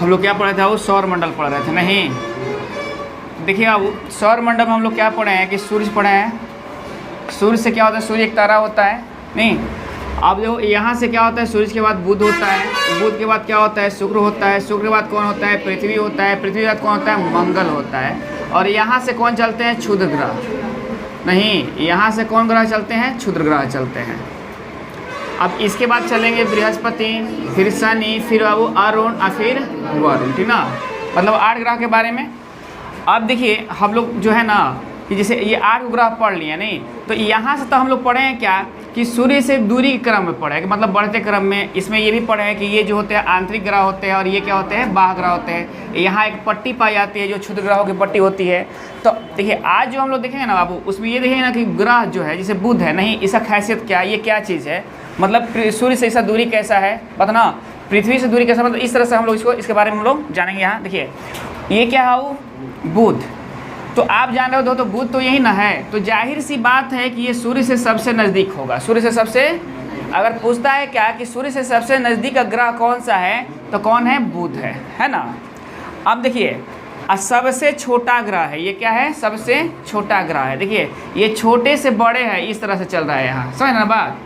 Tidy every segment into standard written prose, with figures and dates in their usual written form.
हम लोग क्या पढ़े थे, वो सौर मंडल पढ़ रहे थे। नहीं, देखिए अब सौर मंडल में हम लोग क्या पढ़े हैं कि सूर्य पढ़े हैं। सूर्य से क्या होता है, सूर्य एक तारा होता है। नहीं, अब देखो यहाँ से क्या होता है, सूर्य के बाद बुध होता है, बुध के बाद क्या होता है, शुक्र होता है, शुक्र के बाद कौन होता है, पृथ्वी होता है, पृथ्वी के बाद कौन होता है, मंगल होता है। और यहाँ से कौन चलते हैं, क्षुद्र ग्रह। नहीं, यहाँ से कौन ग्रह चलते हैं, क्षुद्र ग्रह चलते हैं। अब इसके बाद चलेंगे बृहस्पति, फिर शनि, फिर वो अरुण और फिर वरुण, ठीक ना। मतलब 8 ग्रह के बारे में। अब देखिए हम लोग जो है ना कि जैसे ये 8 ग्रह पढ़ लिए, नहीं तो यहाँ से तो हम लोग पढ़े हैं क्या कि सूर्य से दूरी के क्रम में पढ़े हैं, मतलब बढ़ते क्रम में। इसमें ये भी पढ़े हैं कि ये जो होते हैं आंतरिक ग्रह होते हैं और ये क्या होते हैं, बाह्य ग्रह होते हैं। यहाँ एक पट्टी पाई जाती है जो क्षुद्र ग्रहों की पट्टी होती है। तो देखिए आज जो हम लोग देखेंगे ना बाबू, उसमें ये देखेंगे ना कि ग्रह जो है जैसे बुध है, नहीं इसका खासियत क्या, ये क्या चीज़ है, मतलब सूर्य से इसका दूरी कैसा है, पता ना, पृथ्वी से दूरी कैसा, मतलब इस तरह से हम लोग इसके बारे में हम लोग जानेंगे। यहाँ देखिए ये क्या है, वो बुध। तो आप जान रहे हो तो बुध तो यही ना है, तो जाहिर सी बात है कि ये सूर्य से सबसे नज़दीक होगा। सूर्य से सबसे, अगर पूछता है क्या कि सूर्य से सबसे नज़दीक का ग्रह कौन सा है, तो कौन है, बुध है ना। अब देखिए सबसे छोटा ग्रह है, ये क्या है, सबसे छोटा ग्रह है। देखिए ये छोटे से बड़े है, इस तरह से चल रहा है यहाँ, समझ ना बात।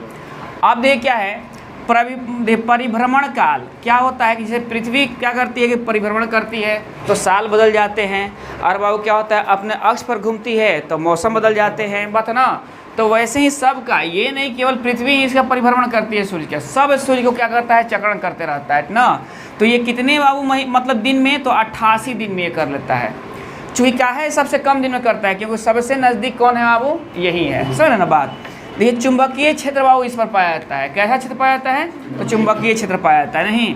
अब देखिए क्या है, परिभ्रमण काल क्या होता है कि जैसे पृथ्वी क्या करती है कि परिभ्रमण करती है तो साल बदल जाते हैं, और बाबू क्या होता है अपने अक्ष पर घूमती है तो मौसम बदल जाते हैं, बात ना। तो वैसे ही सब का, ये नहीं केवल पृथ्वी ही इसका परिभ्रमण करती है सूर्य का, सब सूर्य को क्या करता है, चक्रण करते रहता है ना। तो ये कितने बाबू मतलब दिन में, तो 88 दिन में ये कर लेता है। चूँकि क्या है सबसे कम दिन में करता है, क्योंकि सबसे नज़दीक कौन है बाबू, यही है, समझ ना बात। देखिए चुंबकीय क्षेत्र बाबू इस पर पाया जाता है, कैसा क्षेत्र पाया जाता है, तो चुंबकीय क्षेत्र पाया जाता है। नहीं,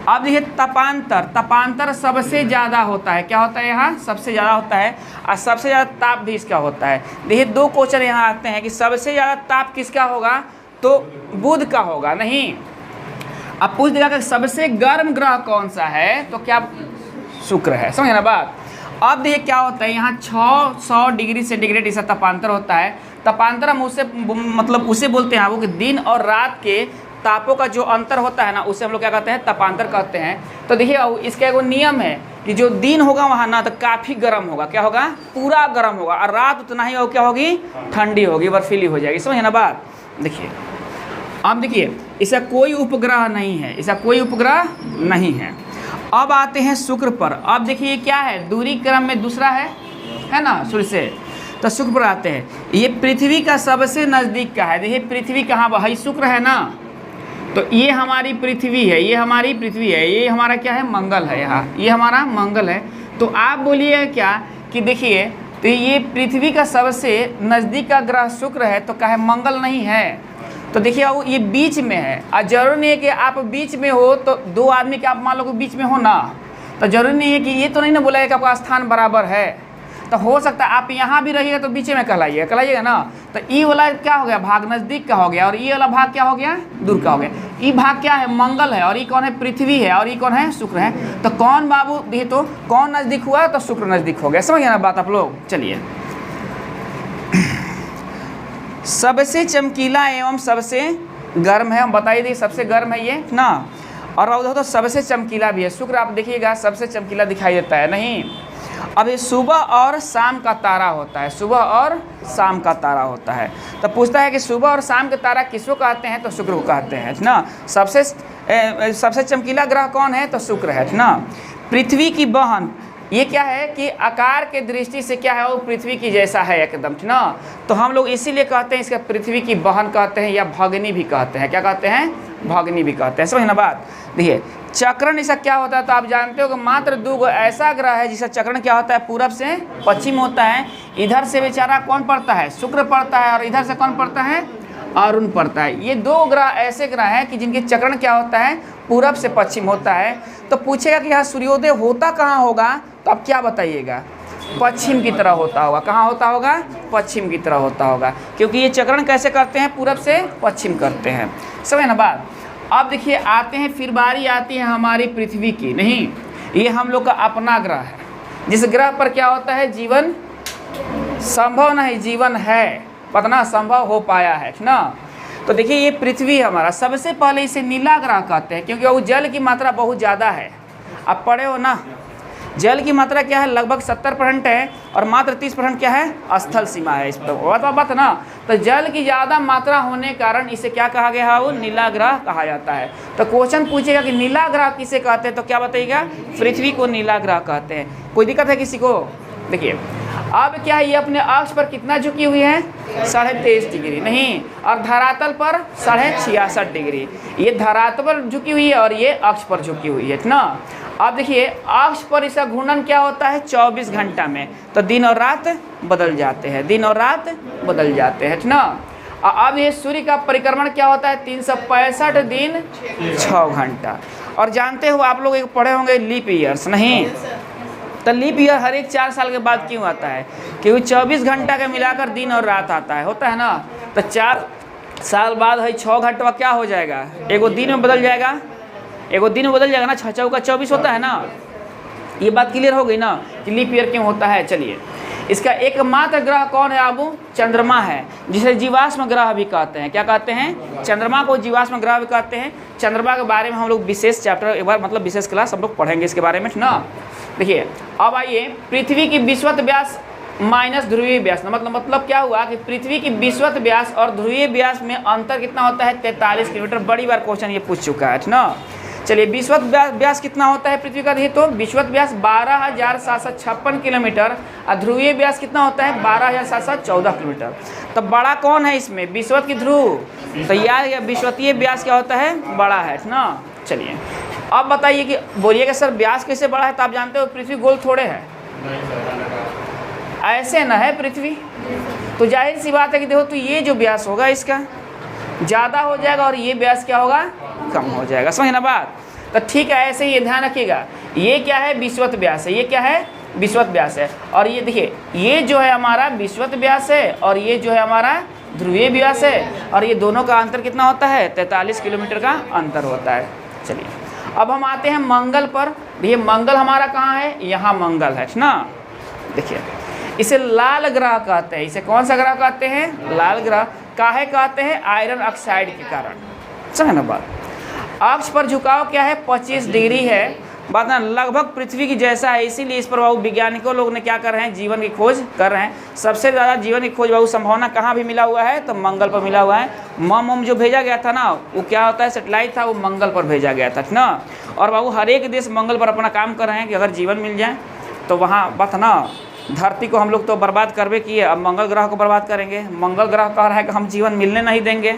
अब देखिए तपांतर, तपांतर सबसे ज़्यादा होता है, क्या होता है यहाँ, सबसे ज़्यादा होता है, और सबसे ज़्यादा ताप भी इसका होता है। देखिए 2 क्वेश्चन यहाँ आते हैं कि सबसे ज़्यादा ताप किसका होगा, तो बुध का होगा। नहीं, अब पूछ देगा कि सबसे गर्म ग्रह कौन सा है, तो क्या शुक्र है, समझे ना बात। अब देखिए क्या होता है, यहाँ 600 डिग्री सेंटीग्रेड इसका तापांतर होता है। तापांतर हम उसे मतलब उसे बोलते हैं वो कि दिन और रात के तापों का जो अंतर होता है ना, उसे हम लोग क्या कहते हैं, तापांतर कहते हैं। तो देखिए इसका एक नियम है कि जो दिन होगा वहाँ ना तो काफ़ी गर्म होगा, क्या होगा, पूरा गर्म होगा, और रात उतना ही क्या होगी, ठंडी होगी, बर्फीली हो जाएगी, समझे ना बात। देखिए अब देखिए इसका कोई उपग्रह नहीं है, इसका कोई उपग्रह नहीं है। अब आते हैं शुक्र पर। अब देखिए क्या है, दूरी क्रम में दूसरा है ना सूर्य से, तो शुक्र पर आते हैं। ये पृथ्वी का सबसे नज़दीक का है। देखिए पृथ्वी कहाँ भाई, शुक्र है ना, तो ये हमारी पृथ्वी है, ये हमारी पृथ्वी है, ये हमारा क्या है, मंगल है, यहाँ ये हमारा मंगल है। तो आप बोलिए क्या कि देखिए तो ये पृथ्वी का सबसे नज़दीक का ग्रह शुक्र है, तो कहे मंगल नहीं है। तो देखिए वो ये बीच में है, और जरूरी नहीं है कि आप बीच में हो तो 2 आदमी के आप मान लो कि बीच में हो ना, तो जरूरी नहीं है कि ये तो नहीं ना बोला है कि आपका स्थान बराबर है। तो हो सकता है आप यहाँ भी रहिएगा तो बीच में कहलाइएगा ना। तो ई वाला क्या हो गया, भाग नज़दीक का हो गया, और ये वाला भाग क्या हो गया, दूर का हो गया। ई भाग क्या है, मंगल है, और ये कौन है, पृथ्वी है, और ये कौन है, शुक्र है। तो कौन बाबू देखिए, तो कौन नज़दीक हुआ, तो शुक्र नज़दीक हो गया, समझिए ना बात आप लोग। चलिए सबसे चमकीला एवं सबसे गर्म है, हम बताइए देखिए सबसे गर्म है ये ना, और बाबू तो सबसे चमकीला भी है शुक्र। आप देखिएगा सबसे चमकीला दिखाई देता है। नहीं, अब ये सुबह और शाम का तारा होता है, सुबह और शाम का तारा होता है। तो पूछता है कि सुबह और शाम के तारा किसको कहते हैं, तो शुक्र को कहते हैं ना। सबसे चमकीला ग्रह कौन है, तो शुक्र है ना। पृथ्वी की बहन, ये क्या है कि आकार के दृष्टि से क्या है, वो पृथ्वी की जैसा है एकदम, ठीक ना। तो हम लोग इसीलिए कहते हैं इसका पृथ्वी की बहन कहते हैं, या भगनी भी कहते हैं, क्या कहते हैं, भगनी भी कहते हैं, समझ ना बात। देखिए चक्रण इसका क्या होता है, तो आप जानते हो कि मात्र 2 ऐसा ग्रह है जिसका चक्रण क्या होता है, पूरब से पश्चिम होता है। इधर से बेचारा कौन पड़ता है, शुक्र पड़ता है, और इधर से कौन पड़ता है, अरुण पड़ता है। ये 2 ग्रह ऐसे ग्रह हैं कि जिनके चक्रण क्या होता है, पूरब से पश्चिम होता है। तो पूछेगा कि यहाँ सूर्योदय होता कहाँ होगा, तो आप क्या बताइएगा, पश्चिम की तरह होता होगा। कहाँ होता होगा, पश्चिम की तरह होता होगा, क्योंकि ये चक्रण कैसे करते हैं, पूरब से पश्चिम करते हैं, समझे ना बात। अब देखिए आते हैं, फिर बारी आती है हमारी पृथ्वी की। नहीं, ये हम लोग का अपना ग्रह है, जिस ग्रह पर क्या होता है, जीवन संभव नहीं, जीवन है, पतना संभव हो पाया है ना। तो देखिए ये पृथ्वी हमारा, सबसे पहले इसे नीला ग्रह कहते हैं, क्योंकि वो जल की मात्रा बहुत ज़्यादा है, आप पढ़े हो ना, जल की मात्रा क्या है, लगभग 70% है और मात्र 30% क्या है, स्थल सीमा है। इस पर बात ना, तो जल की ज़्यादा मात्रा होने के कारण इसे क्या कहा गया है, वो नीला ग्रह कहा जाता है। तो क्वेश्चन पूछेगा कि नीला ग्रह किसे कहते हैं, तो क्या बताइएगा, पृथ्वी को नीला ग्रह कहते हैं। कोई दिक्कत है किसी को? देखिए अब क्या है, ये अपने अक्ष पर कितना झुकी हुई है, 23.5 डिग्री नहीं, और धरातल पर 66.5 डिग्री। ये धरातल पर झुकी हुई है और ये अक्ष पर झुकी हुई है ना। अब देखिए अक्ष पर इसका घूर्णन क्या होता है, 24 घंटा में, तो दिन और रात बदल जाते हैं, दिन और रात बदल जाते हैं ना। अब ये सूर्य का परिक्रमण क्या होता है, 365 दिन 6 घंटा। और जानते हो आप लोग एक पढ़े होंगे लीप ईयर्स, नहीं? तो लीप ईयर हर एक 4 साल के बाद क्यों आता है, क्योंकि 24 घंटा का मिलाकर दिन और रात आता है, होता है ना। तो 4 साल बाद है 6 घंटा क्या हो जाएगा, एगो दिन में बदल जाएगा, एगो दिन में बदल जाएगा ना, 6 चौका 24 होता है ना। ये बात क्लियर हो गई ना कि लीप ईयर क्यों होता है। चलिए, इसका एकमात्र ग्रह कौन है आबू, चंद्रमा है, जिसे जीवाश्म ग्रह भी कहते हैं। क्या कहते हैं, चंद्रमा को जीवाश्म ग्रह भी कहते हैं। चंद्रमा के बारे में हम लोग विशेष चैप्टर एक बार, मतलब विशेष क्लास हम लोग पढ़ेंगे इसके बारे में ना। देखिए अब आइए, पृथ्वी की विषुवत व्यास माइनस ध्रुवीय व्यास, मतलब क्या हुआ कि पृथ्वी की विषुवत व्यास और ध्रुवीय व्यास में अंतर कितना होता है, 43 किलोमीटर। बड़ी बार क्वेश्चन ये पूछ चुका है ना। चलिए, विषुवत व्यास कितना होता है पृथ्वी का, देखिए तो विषुवत व्यास 12,756 किलोमीटर और ध्रुवीय व्यास कितना होता है, 12,714 किलोमीटर। तो बड़ा कौन है इसमें, विषुवत की ध्रुव। तो यार विषुवतीय व्यास क्या होता है, बड़ा है ना। चलिए अब बताइए कि बोलिएगा सर व्यास कैसे बड़ा है, तो आप जानते हो पृथ्वी गोल थोड़े है, ऐसे न है पृथ्वी। तो जाहिर सी बात है कि देखो, तो ये जो व्यास होगा इसका ज़्यादा हो जाएगा और ये व्यास क्या होगा, कम हो जाएगा। समझ ना बात। तो ठीक है, ऐसे ही ये ध्यान रखिएगा, ये क्या है, विषुवत व्यास है, ये क्या है, विषुवत व्यास है। और ये देखिए, ये जो है हमारा विषुवत व्यास है और ये जो है हमारा ध्रुवीय व्यास है, और ये दोनों का अंतर कितना होता है, 43 किलोमीटर का अंतर होता है। चलिए अब हम आते हैं मंगल पर। ये मंगल हमारा कहाँ है, यहाँ मंगल है ना। देखिए इसे लाल ग्रह कहते हैं। इसे कौन सा ग्रह कहते हैं, लाल ग्रह। काहे कहते हैं, आयरन ऑक्साइड के कारण। समझ ना बात। अक्ष पर झुकाव क्या है, 25 डिग्री है, बात ना लगभग पृथ्वी की जैसा है। इसीलिए इस पर बाबू वैज्ञानिकों लोग ने क्या कर रहे हैं, जीवन की खोज कर रहे हैं। सबसे ज़्यादा जीवन की खोज बाबू संभावना कहाँ भी मिला हुआ है, तो मंगल पर मिला हुआ है। मम जो भेजा गया था ना, वो क्या होता है, सेटेलाइट था, वो मंगल पर भेजा गया था ना। और बाबू हर एक देश मंगल पर अपना काम कर रहे हैं कि अगर जीवन मिल जाए तो वहाँ बात ना, धरती को हम लोग तो बर्बाद करवे किए, अब मंगल ग्रह को बर्बाद करेंगे। मंगल ग्रह कह रहा है कि हम जीवन मिलने नहीं देंगे,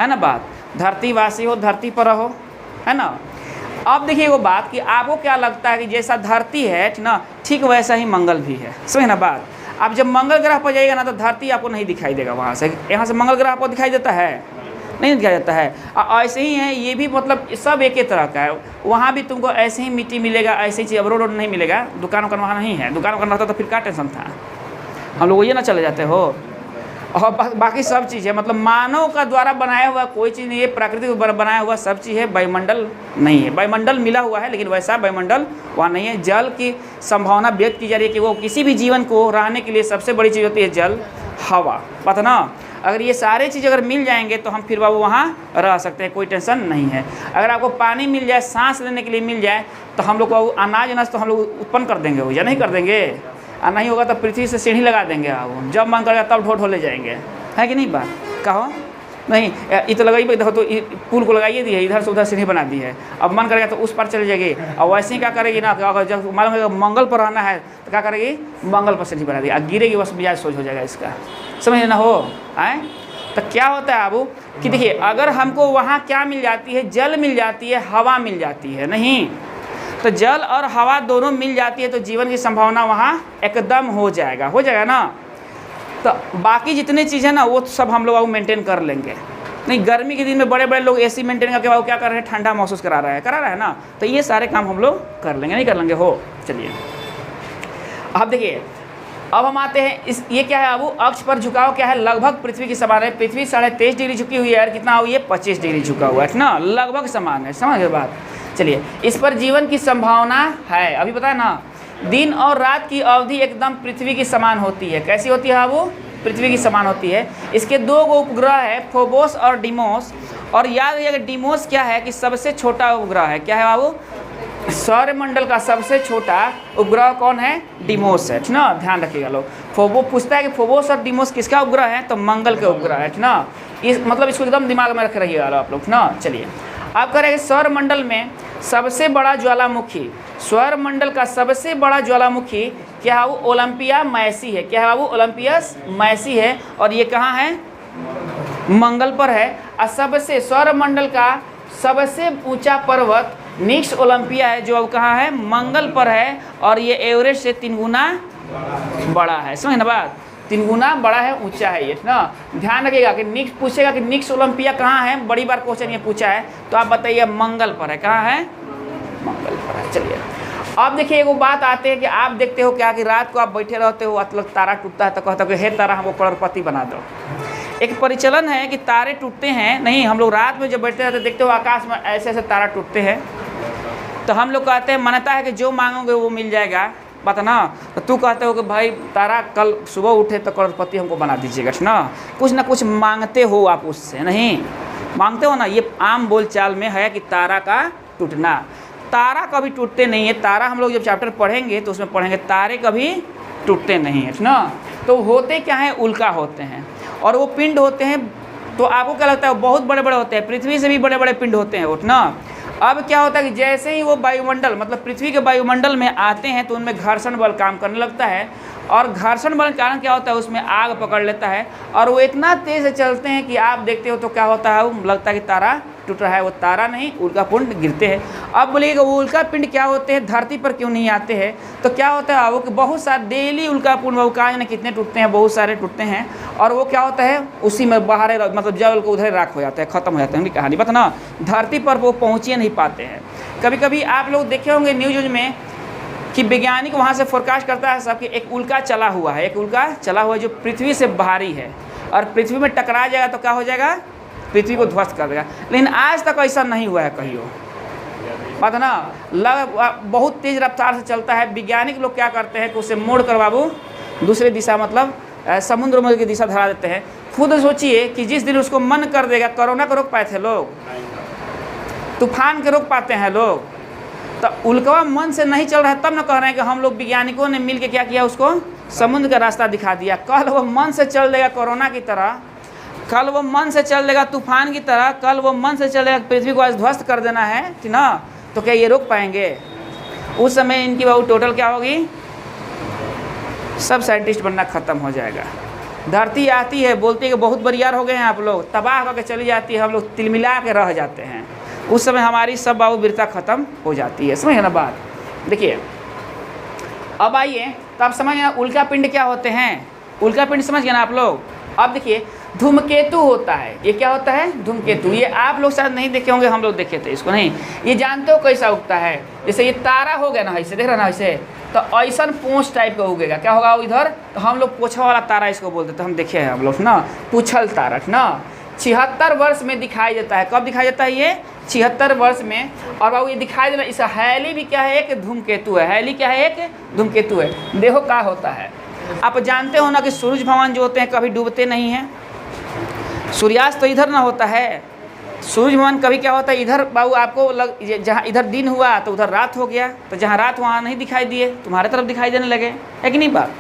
है ना बात। धरतीवासी हो, धरती पर रहो, है ना। अब देखिए वो बात कि आपको क्या लगता है कि जैसा धरती है ना, ठीक वैसा ही मंगल भी है। समझे ना बात। आप जब मंगल ग्रह पर जाइएगा ना, तो धरती आपको नहीं दिखाई देगा वहाँ से। यहाँ से मंगल ग्रह आपको दिखाई देता है, नहीं दिखाई देता है। ऐसे ही है ये भी, मतलब सब एक ही तरह का है। वहाँ भी तुमको ऐसे ही मिट्टी मिलेगा, ऐसे ही चीज़। अब रोड नहीं मिलेगा, दुकान वहाँ नहीं है। दुकान रहता तो फिर क्या टेंशन था, हम लोग ये ना चले जाते हो। और बाकी सब चीज़ है, मतलब मानव का द्वारा बनाया हुआ कोई चीज़ नहीं है, प्रकृति को बनाया हुआ सब चीज़ है। वायुमंडल नहीं है, वायुमंडल मिला हुआ है लेकिन वैसा वायुमंडल वहाँ नहीं है। जल की संभावना व्यक्त की जा रही है कि वो किसी भी जीवन को रहने के लिए सबसे बड़ी चीज़ होती है जल, हवा, पता ना। अगर ये सारे चीज़ अगर मिल जाएंगे तो हम फिर बाबू वहाँ रह सकते हैं, कोई टेंशन नहीं है। अगर आपको पानी मिल जाए, सांस लेने के लिए मिल जाए, तो हम लोग को अनाज तो हम लोग उत्पन्न कर देंगे, या नहीं कर देंगे। और नहीं होगा तो पृथ्वी से सीढ़ी लगा देंगे आप, जब मन करेगा तब ढो ले जाएंगे, है कि नहीं बात। कहो नहीं, ये तो लगाइए, देखो तो पुल को लगाइए दी है, इधर से उधर सीढ़ी बना दी है। अब मन करेगा तो उस पर चले जाएगी। और वैसे ही क्या करेगी ना, जब मालूम है मंगल पर रहना है तो क्या करेगी, मंगल पर सीढ़ी बना दी, अब गिरेगी, बस मिजाज सोच हो जाएगा इसका। समझ ना हो आए। तो क्या होता है आबू कि देखिए, अगर हमको वहाँ क्या मिल जाती है, जल मिल जाती है, हवा मिल जाती है, नहीं तो जल और हवा दोनों मिल जाती है, तो जीवन की संभावना वहाँ एकदम हो जाएगा ना। तो बाकी जितनी चीज़ें ना वो सब हम लोग मेंटेन कर लेंगे। नहीं, गर्मी के दिन में बड़े बड़े लोग एसी मेंटेन करके वो क्या कर रहे हैं, ठंडा महसूस करा रहा है ना। तो ये सारे काम हम लोग कर लेंगे, नहीं कर लेंगे हो। चलिए अब देखिए, अब हम आते हैं इस, ये क्या है अब अक्ष पर झुकाव क्या है, लगभग पृथ्वी की समान है। पृथ्वी 23.5 डिग्री झुकी हुई है, और कितना हुई है, 25 डिग्री झुका हुआ है ना, लगभग समान है। समझ गए बात। चलिए, इस पर जीवन की संभावना है। अभी बताया ना, दिन और रात की अवधि एकदम पृथ्वी की समान होती है। कैसी होती है वो, पृथ्वी की समान होती है। इसके 2 उपग्रह है, फोबोस और डीमोस। और याद रखिएगा डीमोस क्या है कि सबसे छोटा उपग्रह है। क्या है बाबू, सौरमंडल का सबसे छोटा उपग्रह कौन है? डिमोस है ना, ध्यान रखिएगा लोग। फोबो पूछता है कि फोबोस और डिमोस किसका उपग्रह है, तो मंगल के उपग्रह है ना। इस मतलब इसको एकदम दिमाग में रख रहिएगा आप लोग ना। चलिए आप कह रहे हैं सौरमंडल में सबसे बड़ा ज्वालामुखी, सौरमंडल का सबसे बड़ा ज्वालामुखी क्या है? वो ओलंपिया मैसी है। क्या है वो? ओलंपियस मैसी है। और ये कहाँ है? मंगल पर है। और सबसे सौरमंडल का सबसे ऊंचा पर्वत निक्स ओलंपिया है, जो अब कहाँ है? मंगल पर है। और ये एवरेस्ट से 3 गुना बड़ा है। समझ ना बात? 3 गुना बड़ा है, ऊंचा है ये ना। ध्यान रखिएगा कि निक्स पूछेगा कि निक्स ओलंपिया कहाँ है, बड़ी बार क्वेश्चन ये पूछा है, तो आप बताइए मंगल पर है। कहाँ है? मंगल पर है। चलिए अब देखिए एगो बात आते हैं कि आप देखते हो क्या कि रात को आप बैठे रहते हो, मतलब तारा टूटता है तो कहते हो कि हे तारा हमको करोड़पति बना दो। एक परिचलन है कि तारे टूटते हैं, नहीं हम लोग रात में जब बैठते रहते देखते हो आकाश में ऐसे ऐसे तारा टूटते हैं, तो हम लोग कहते हैं मान्यता है कि जो मांगोगे वो मिल जाएगा, बात ना। तो तू कहते हो कि भाई तारा कल सुबह उठे तो करोड़पति हमको बना दीजिएगा ना कुछ मांगते हो आप उससे, नहीं मांगते हो ना। ये आम बोलचाल में है कि तारा का टूटना। तारा कभी टूटते नहीं है। तारा हम लोग जब चैप्टर पढ़ेंगे तो उसमें पढ़ेंगे तारे कभी टूटते नहीं है ना। तो होते क्या हैं? उल्का होते हैं। और वो पिंड होते हैं, तो आपको क्या लगता है? बहुत बड़े बड़े होते हैं, पृथ्वी से भी बड़े बड़े पिंड होते हैं ना। अब क्या होता है कि जैसे ही वो वायुमंडल मतलब पृथ्वी के वायुमंडल में आते हैं तो उनमें घर्षण बल काम करने लगता है। और घर्षण बल के कारण क्या होता है? उसमें आग पकड़ लेता है और वो इतना तेज़ से चलते हैं कि आप देखते हो तो क्या होता है? वो लगता है कि तारा टूट रहा है। वो तारा नहीं, उल्का पिंड गिरते हैं। अब बोलिएगा वो उल्का पिंड क्या होते हैं, धरती पर क्यों नहीं आते हैं? तो क्या होता है वो कि बहुत सारे डेली उल्का पिंड वो कहाँ जाने कितने टूटते हैं, बहुत सारे टूटते हैं। और वो क्या होता है? उसी में बाहर मतलब जल को उधर राख हो जाता है, ख़त्म हो जाता है उनकी कहानी। बता ना, धरती पर वो पहुँच ही नहीं पाते हैं। कभी कभी आप लोग देखे होंगे न्यूज में कि वैज्ञानिक वहाँ से फोरकास्ट करता है सब कि एक उल्का चला हुआ है, एक उल्का चला हुआ है जो पृथ्वी से भारी है और पृथ्वी में टकरा जाएगा तो क्या हो जाएगा? पृथ्वी को ध्वस्त कर देगा। लेकिन आज तक ऐसा नहीं हुआ है कहियो, बात ना। बहुत तेज़ रफ्तार से चलता है। वैज्ञानिक लोग क्या करते हैं कि उसे मोड़ कर बाबू दूसरे दिशा मतलब समुद्र में की दिशा धरा देते हैं। खुद सोचिए कि जिस दिन उसको मन कर देगा, कोरोना को रोक पाए थे लोग, तूफान के रोक पाते हैं लोग, तो उल्का मन से नहीं चल रहा है तब न कह रहे हैं कि हम लोग वैज्ञानिकों ने मिल के क्या किया? उसको समुद्र का रास्ता दिखा दिया। कल वो मन से चल देगा कोरोना की तरह, कल वो मन से चल देगा तूफान की तरह, कल वो मन से चलेगा पृथ्वी को आज ध्वस्त कर देना है कि ना, तो क्या ये रोक पाएंगे? उस समय इनकी बाबू टोटल क्या होगी? सब साइंटिस्ट बनना ख़त्म हो जाएगा। धरती आती है, बोलती है कि बहुत बरियार हो गए हैं आप लोग, तबाह करके चली जाती है, हम लोग तिलमिला के रह जाते हैं। उस समय हमारी सब बाबू वीरता ख़त्म हो जाती है। समझे ना बात? देखिए अब आइए तो आप समझ गए उल्का पिंड क्या होते हैं। उल्का पिंड समझ गए ना आप लोग। अब देखिए धूमकेतु होता है। ये क्या होता है? धूमकेतु। ये आप लोग शायद नहीं देखे होंगे, हम लोग देखे थे इसको। नहीं, ये जानते हो कैसा उगता है? जैसे ये तारा हो गया ना, ऐसे देख रहे ना, ऐसे तो ऐसा पूंछ टाइप का उगेगा। क्या होगा इधर? तो हम लोग पोछा वाला तारा इसको बोलते थे, हम देखे हैं हम लोग ना, पूछल तारा ना। 76 वर्ष में दिखाई देता है। कब दिखाई देता है ये? 76 वर्ष में। और बाबू ये दिखाई देना, इस हैली भी क्या है? एक धूमकेतु है। हैली क्या है? एक धूमकेतु है। देखो क्या होता है। आप जानते हो ना कि सूरज भगवान जो होते हैं कभी डूबते नहीं हैं। सूर्यास्त तो इधर ना होता है। सूरज भगवान कभी क्या होता है? इधर बाबू आपको जहाँ इधर दिन हुआ तो उधर रात हो गया, तो जहाँ रात वहाँ नहीं दिखाई दिए, तुम्हारे तरफ दिखाई देने लगे, है कि नहीं बात?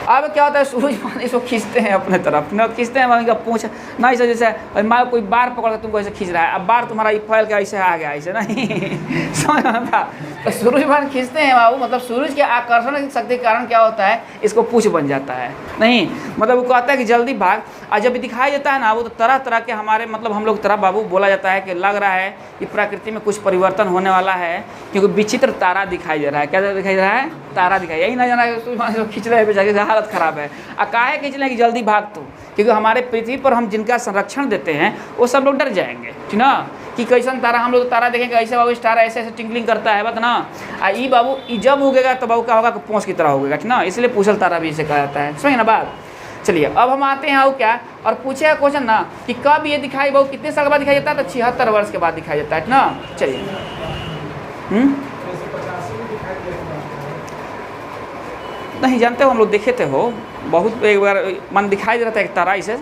अब क्या होता है? सूरज भगवान इसको खींचते हैं अपने तरफ ना, खींचते हैं उनका पूछ ना, ऐसे जैसे मान कोई बार पकड़ कर तुमको ऐसे खींच रहा है, अब बार तुम्हारा फैल के ऐसे आ गया, ऐसे नहीं समझ में। तो सूरज भगवान खींचते हैं बाबू, मतलब सूरज के आकर्षण शक्ति के कारण क्या होता है? इसको पूछ बन जाता है। नहीं मतलब वो कहता है कि जल्दी भाग। और जब दिखाई देता है ना वो, तो तरह तरह के हमारे मतलब हम लोग तरह बाबू बोला जाता है कि लग रहा है कि प्रकृति में कुछ परिवर्तन होने वाला है, क्योंकि विचित्र तारा दिखाई दे रहा है। क्या दिखाई दे रहा है? तारा दिखाई। यही ना जाना है खींच रहे हैं, बेचारे हालत ख़राब है। काहे खींच रहे हैं कि जल्दी भाग तू, क्योंकि हमारे पृथ्वी पर हम जिनका संरक्षण देते हैं वो सब लोग डर जाएंगे, ठीक ना, कि कैसन तारा। हम लोग तारा देखेंगे ऐसे बाबू, स्टार ऐसे ऐसे टिंकलिंग करता है, बत ना। ई बाबू ई जब उगेगा तो बाबू क्या होगा कि पोंछ की तरह उगेगा, ठीक ना। इसलिए पूछल तारा भी इसे कहा जाता है। समझे ना बात? चलिए अब हम आते हैं आओ क्या, और पूछे क्वेश्चन ना कि कब ये दिखाई बाबू कितने साल बाद दिखाई देता है? तो 76 वर्ष के बाद दिखाई देता है ना। चलिए नहीं जानते हो, हम लोग देखे थे हो बहुत एक बार मन दिखाई दे रहा था एक तारा, इसे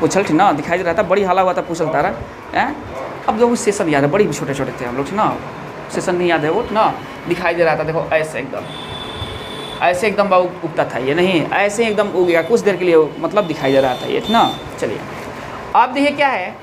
पूछल थी ना, दिखाई दे रहा था, बड़ी हाला हुआ था पूछल तारा है। अब जो सेशन याद है, बड़ी छोटे छोटे थे हम लोग ना, सेशन नहीं याद है वो ना, दिखाई दे रहा था, देखो ऐसे एकदम बाबू उगता था ये, नहीं ऐसे एकदम उग गया कुछ देर के लिए, मतलब दिखाई दे रहा था ये ना। चलिए अब देखिए क्या है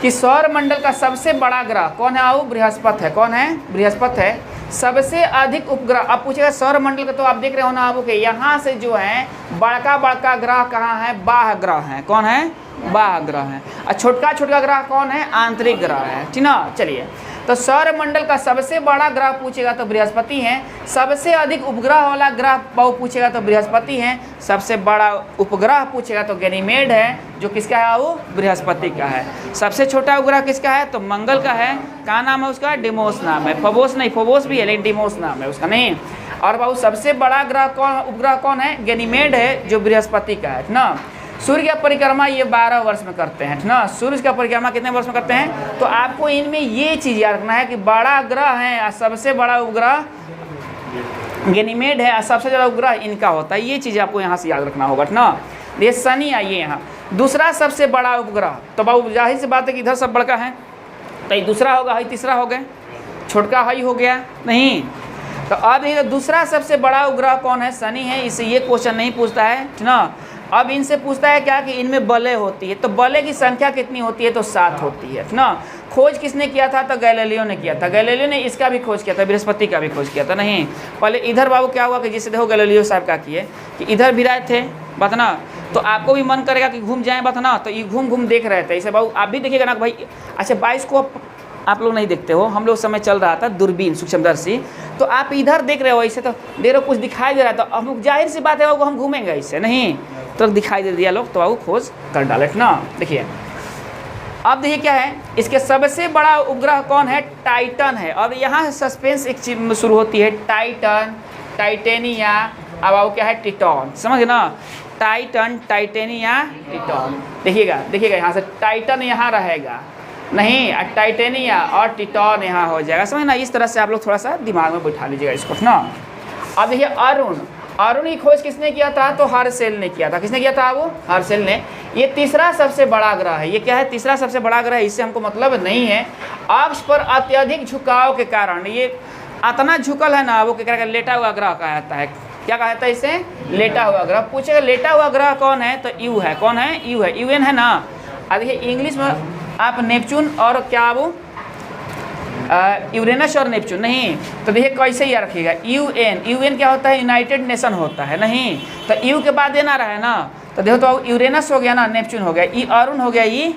कि सौर मंडल का सबसे बड़ा ग्रह कौन है बाबू? बृहस्पति है। कौन है? बृहस्पति है। सबसे अधिक उपग्रह, अब पूछेगा सौर मंडल का, तो आप देख रहे हो ना बाबू के यहाँ से जो है बड़का ग्रह कहाँ है? बाह्य ग्रह है। कौन है? बाह्य ग्रह है। और छोटका ग्रह कौन है? आंतरिक ग्रह है, ठीक ना। चलिए तो सौर मंडल का सबसे बड़ा ग्रह पूछेगा तो बृहस्पति है। सबसे अधिक उपग्रह वाला ग्रह पूछेगा तो बृहस्पति है। सबसे बड़ा उपग्रह पूछेगा तो गैनीमेड है, जो किसका है वो? बृहस्पति का है। सबसे छोटा उपग्रह किसका है? तो मंगल का है। क्या नाम है उसका? डिमोस नाम है। फोबोस नहीं, फोबोस भी है लेकिन डिमोस नाम है उसका, नहीं। और बाबू सबसे बड़ा ग्रह कौन, उपग्रह कौन है? गैनीमेड है, जो बृहस्पति का है ना। सूर्य का परिक्रमा ये 12 वर्ष में करते हैं ना। सूर्य का परिक्रमा कितने वर्ष में करते हैं? तो आपको इनमें ये चीज़ याद रखना है कि बड़ा ग्रह है और सबसे बड़ा उपग्रह गैनीमेड है और सबसे ज़्यादा उपग्रह इनका होता है। ये चीज़ आपको यहाँ से याद रखना होगा ना। ये शनि आइए यहाँ दूसरा सबसे बड़ा उपग्रह, तो बाबू जाहिर सी बात है कि इधर सब बड़का है, तो ये दूसरा होगा, है तीसरा हो गया, छोटका है हो गया नहीं। तो अब ये दूसरा सबसे बड़ा उपग्रह कौन है? शनि है। इससे ये क्वेश्चन नहीं पूछता है ना। अब इनसे पूछता है क्या कि इनमें बलें होती है, तो बलें की संख्या कितनी होती है? तो 7 होती है ना। खोज किसने किया था? तो गैलीलियो ने किया था। गैलीलियो ने इसका भी खोज किया था, बृहस्पति का भी खोज किया था, नहीं। पहले इधर बाबू क्या हुआ कि जिसे देखो गैलीलियो साहब का किए कि इधर भी रहे थे बात ना, तो आपको भी मन करेगा कि घूम जाएँ बात ना, तो ये घूम देख रहे थे इसे बाबू। आप भी देखिएगा ना भाई। अच्छा 22 को आप लोग नहीं देखते हो, हम लोग समय चल रहा था दूरबीन सूक्ष्मदर्शी, तो आप इधर देख रहे हो ऐसे, तो देर कुछ दिखाई दे रहा है, तो हम जाहिर सी बात है वो हम घूमेंगे इससे, नहीं तो दिखाई दे दिया लोग, तो वो खोज कर डाले ना। देखिए अब देखिए क्या है, इसके सबसे बड़ा उपग्रह कौन है? टाइटन है। और यहाँ सस्पेंस एक चीज शुरू होती है, टाइटन, टाइटेनिया, अब वो क्या है? टिटॉन, समझ ना। Titan, Titania, Triton. देखिएगा यहाँ से टाइटन यहाँ रहेगा नहीं, टाइटेनिया और टिटॉन यहाँ हो जाएगा, समझ ना। इस तरह से आप लोग थोड़ा सा दिमाग में बैठा लीजिएगा इसको ना। अब देखिए अरुण की खोज किसने किया था? तो हर्शेल ने किया था। किसने किया था? वो हर्शेल ने। ये तीसरा सबसे बड़ा ग्रह है। ये क्या है? तीसरा सबसे बड़ा ग्रह है। इससे हमको मतलब नहीं है। अक्ष पर अत्यधिक झुकाव के कारण ये इतना झुकल है ना, वो क्या कहता है? लेटा हुआ ग्रह कहा जाता है। क्या कहा जाता है इसे? लेटा हुआ ग्रह। पूछेगा लेटा हुआ ग्रह कौन है? तो यू है। कौन है? यू है, यूएन है ना। अब देखिए इंग्लिश में आप नेपच्यून और क्या वो यूरेनस और नेपच्यून, नहीं तो देखिए कैसे याद रखिएगा। यूएन क्या होता है? यूनाइटेड नेशन होता है, नहीं तो यू के बाद देना रहा है ना, तो देखो तो यूरेनस हो गया ना, नेपच्यून हो गया, ई अरुण हो गया, ई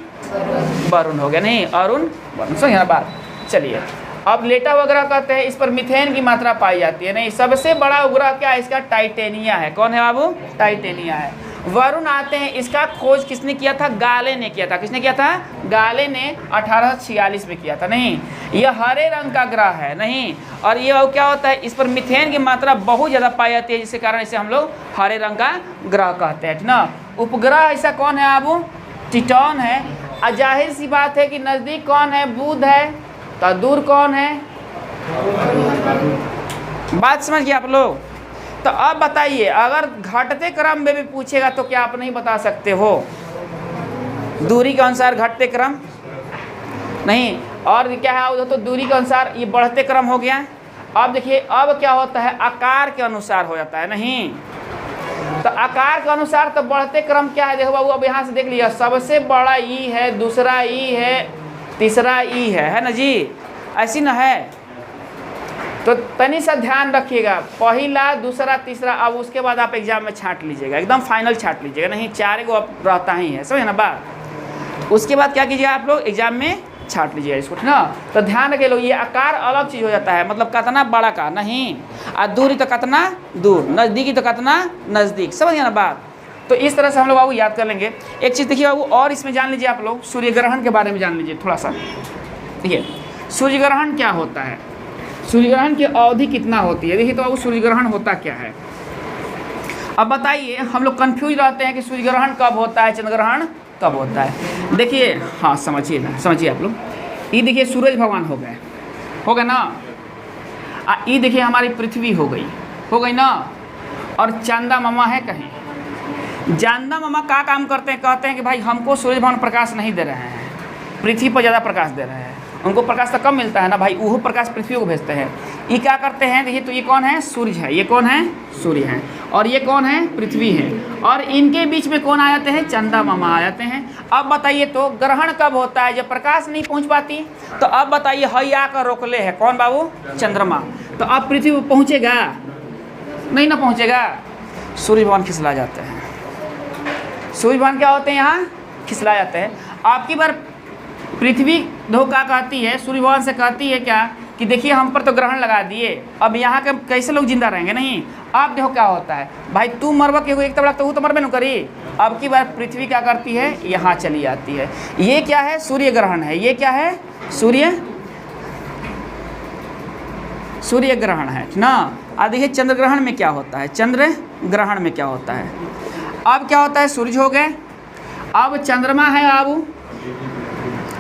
वरुण हो गया, नहीं अरुण वरुण। समझ ना बात। चलिए अब लेटा वगैरह कहते हैं, इस पर मीथेन की मात्रा पाई जाती है, नहीं। सबसे बड़ा उपग्रह क्या है? इसका टाइटेनिया है। कौन है बाबू? टाइटेनिया है। वरुण आते हैं, इसका खोज किसने किया था? गाले ने किया था। किसने किया था? गाले ने 1846 में किया था, नहीं। यह हरे रंग का ग्रह है, नहीं। और ये क्या होता है? इस पर मीथेन की मात्रा बहुत ज़्यादा पाई जाती है, जिसके कारण इसे हम लोग हरे रंग का ग्रह कहते हैं ना। उपग्रह ऐसा कौन है बाबू? टिटॉन है। और जाहिर सी बात है कि नज़दीक कौन है? बुध है। तो दूर कौन है? बात समझ गए आप लोग? तो अब बताइए, अगर घटते क्रम में भी पूछेगा तो क्या आप नहीं बता सकते हो? दूरी के अनुसार घटते क्रम नहीं, और क्या है उधर? तो दूरी के अनुसार ये बढ़ते क्रम हो गया। अब देखिए अब क्या होता है? आकार के अनुसार हो जाता है, नहीं तो आकार के अनुसार तो बढ़ते क्रम क्या है? देखो बाबू अब यहाँ से देख लिया, सबसे बड़ा ई है, दूसरा ई है, तीसरा ई है ना जी, ऐसी ना है। तो तनी सा ध्यान रखिएगा, पहला, दूसरा, तीसरा, अब उसके बाद आप एग्जाम में छांट लीजिएगा, एकदम फाइनल छांट लीजिएगा, नहीं 4 को अब रहता ही है, समझे ना बात। उसके बाद क्या कीजिएगा आप लोग? एग्जाम में छांट लीजिएगा इसको ना। तो ध्यान रखिए लोग, ये आकार अलग चीज़ हो जाता है, मतलब कितना बड़ा का नहीं, और दूरी तो कितना दूर, नज़दीकी तो कितना नज़दीक, समझ गया ना बात। तो इस तरह से हम लोग बाबू याद कर लेंगे। एक चीज़ देखिए बाबू और इसमें जान लीजिए आप लोग, सूर्य ग्रहण के बारे में जान लीजिए थोड़ा सा। देखिए सूर्य ग्रहण क्या होता है, सूर्य ग्रहण की अवधि कितना होती है। देखिए तो बाबू सूर्य ग्रहण होता क्या है। अब बताइए, हम लोग कन्फ्यूज रहते हैं कि सूर्य ग्रहण कब होता है, चंद्र ग्रहण कब होता है। देखिए हाँ समझिए ना, समझिए आप लोग। ये देखिए सूरज भगवान हो गए ना, ये देखिए हमारी पृथ्वी हो गई ना, और चांदा मामा है कहीं। चांदा मामा क्या काम करते हैं? कहते हैं कि भाई हमको सूरज भगवान प्रकाश नहीं दे रहे हैं, पृथ्वी पर ज़्यादा प्रकाश दे रहे हैं, उनको प्रकाश तो कम मिलता है ना भाई, वो प्रकाश पृथ्वी को भेजते हैं। ये क्या करते हैं देखिए, तो ये कौन है, सूर्य है, ये कौन है, सूर्य है, और ये कौन है, पृथ्वी है, और इनके बीच में कौन आ जाते हैं, चंदा मामा आ जाते हैं। अब बताइए तो ग्रहण कब होता है, जब प्रकाश नहीं पहुंच पाती। तो अब बताइए हई आकर रोकले है कौन बाबू, चंद्रमा। तो अब पृथ्वी पर पहुँचेगा नहीं ना पहुँचेगा, सूर्य भगवान खिसला जाते हैं। सूर्य भगवान क्या होते हैं, यहाँ खिसला जाते हैं। आपकी बार पृथ्वी धोखा कहती है, सूर्य भगवान से कहती है क्या कि देखिए हम पर तो ग्रहण लगा दिए, अब यहाँ के कैसे लोग जिंदा रहेंगे। नहीं, अब देखो क्या होता है भाई, तू मरवा के एक तबला तो मरबे न करी। अब की बार पृथ्वी क्या करती है, यहाँ चली आती है। ये क्या है, सूर्य ग्रहण है। ये क्या है, सूर्य ग्रहण है ना। अब देखिए चंद्र ग्रहण में क्या होता है, चंद्र ग्रहण में क्या होता है। अब क्या होता है, सूर्य हो गए, अब चंद्रमा है, अब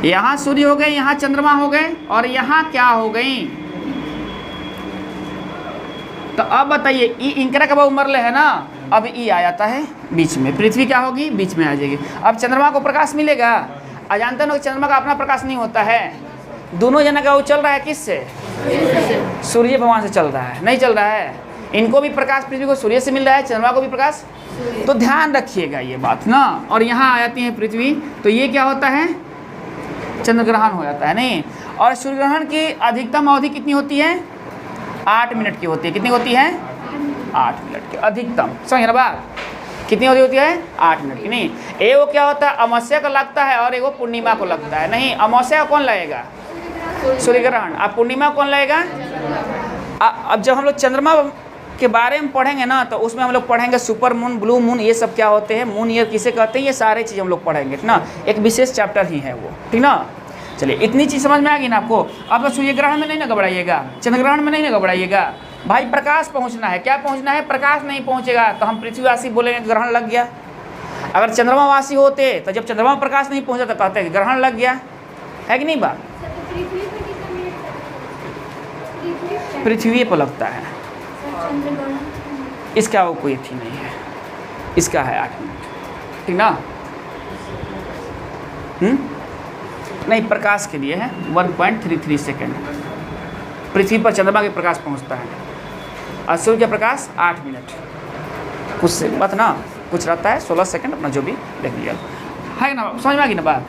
यहाँ सूर्य हो गए, यहाँ चंद्रमा हो गए, और यहाँ क्या हो गई। तो अब बताइए ई इंकरा कब उमरले है ना, अब ई आ जाता है बीच में, पृथ्वी क्या होगी, बीच में आ जाएगी। अब चंद्रमा को प्रकाश मिलेगा। अजानते हो चंद्रमा का अपना प्रकाश नहीं होता है, दोनों जना का वो चल रहा है किससे, सूर्य भगवान से चल रहा है, नहीं चल रहा है। इनको भी प्रकाश पृथ्वी को सूर्य से मिल रहा है, चंद्रमा को भी प्रकाश। तो ध्यान रखिएगा ये बात ना। और यहाँ आ जाती है पृथ्वी, तो ये क्या होता है, चंद्र ग्रहण हो जाता है। नहीं, और सूर्य ग्रहण की अधिकतम अवधि कितनी होती है, 8 मिनट की होती है। कितनी होती है, 8 मिनट की अधिकतम। समझ ना बात, कितनी अवधि होती है, 8 मिनट की। नहीं, एगो क्या होता है, अमावस्या को लगता है और एगो पूर्णिमा को लगता है। नहीं, अमावस्या को कौन लगेगा, सूर्य ग्रहण। अब पूर्णिमा कौन लगेगा। अब जब हम लोग चंद्रमा के बारे में पढ़ेंगे ना, तो उसमें हम लोग पढ़ेंगे सुपर मून, ब्लू मून, ये सब क्या होते हैं, मून ईयर किसे कहते हैं, ये सारे चीज़ हम लोग पढ़ेंगे ना। एक विशेष चैप्टर ही है वो, ठीक ना। चलिए इतनी चीज़ समझ में आ गई ना आपको। अब तो सूर्य ग्रहण में नहीं ना घबराइएगा, चंद्र ग्रहण में नहीं ना घबराइएगा भाई। प्रकाश पहुंचना है, क्या पहुंचना है, प्रकाश नहीं पहुंचेगा तो हम पृथ्वीवासी बोलेंगे ग्रहण लग गया। अगर चंद्रमावासी होते तो जब चंद्रमा प्रकाश नहीं पहुंचा तो कहते हैं ग्रहण लग गया, है कि नहीं बात। पृथ्वी पर लगता है, इसका वो कोई थी नहीं है, इसका है 8 मिनट, ठीक ना। नहीं, प्रकाश के लिए है 1.33 सेकेंड। पृथ्वी पर चंद्रमा के प्रकाश पहुंचता है और सूर्य का प्रकाश 8 मिनट कुछ से मत ना, कुछ रहता है 16 सेकंड, अपना जो भी देख लिया है ना। समझ में आ गई ना बात।